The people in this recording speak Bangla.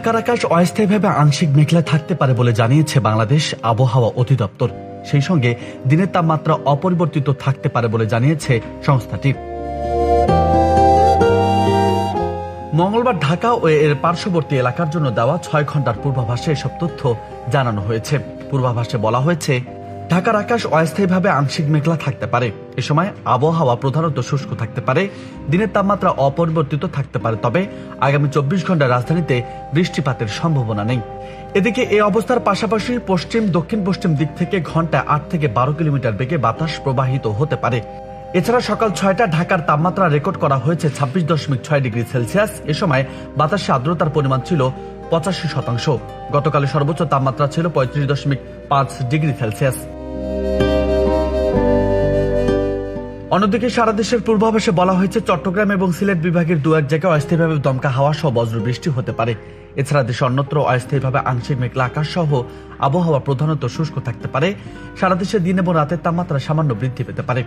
ঢাকার আকাশ অস্থায়ীভাবে আংশিক মেঘলা থাকতে পারে বলে জানিয়েছে বাংলাদেশ আবহাওয়া অধিদপ্তর। সেই সঙ্গে দিনের তাপমাত্রা অপরিবর্তিত থাকতে পারে বলে জানিয়েছে সংস্থাটি। মঙ্গলবার ঢাকা ও এর পার্শ্ববর্তী এলাকার জন্য দেওয়া 6 ঘন্টার পূর্বাভাসে এসব তথ্য জানানো হয়েছে। পূর্বাভাসে বলা হয়েছে, ঢাকার আকাশ অস্থায়ীভাবে আংশিক মেঘলা থাকতে পারে। এ সময় আবহাওয়া প্রধানত শুষ্ক থাকতে পারে। দিনের তাপমাত্রা অপরিবর্তিত থাকতে পারে, তবে আগামী 24 ঘন্টায় রাজধানীতে বৃষ্টিপাতের সম্ভাবনা নেই। এদিকে এই অবস্থার পাশাপাশি পশ্চিম দক্ষিণ পশ্চিম দিক থেকে ঘন্টায় 8 থেকে 12 কিলোমিটার বেগে বাতাস প্রবাহিত হতে পারে। এছাড়া সকাল 6টা ঢাকার তাপমাত্রা রেকর্ড করা হয়েছে 26.6 ডিগ্রি সেলসিয়াস। এ সময় বাতাসে আর্দ্রতার পরিমাণ ছিল 85%। গতকালের সর্বোচ্চ তাপমাত্রা ছিল 35.5 ডিগ্রি সেলসিয়াস। অন্যদিকে সারা দেশের পূর্বাভাসে বলা হয়েছে, চট্টগ্রাম এবং সিলেট বিভাগের দু এক জায়গায় অস্থায়ীভাবে দমকা হাওয়া সহ বজ্র বৃষ্টি হতে পারে। এছাড়া দেশে অন্যত্র অস্থায়ীভাবে আংশিক মেঘলা আকাশ সহ আবহাওয়া প্রধানত শুষ্ক থাকতে পারে। সারা দেশে দিন এবং রাতের তাপমাত্রা সামান্য বৃদ্ধি পেতে পারে।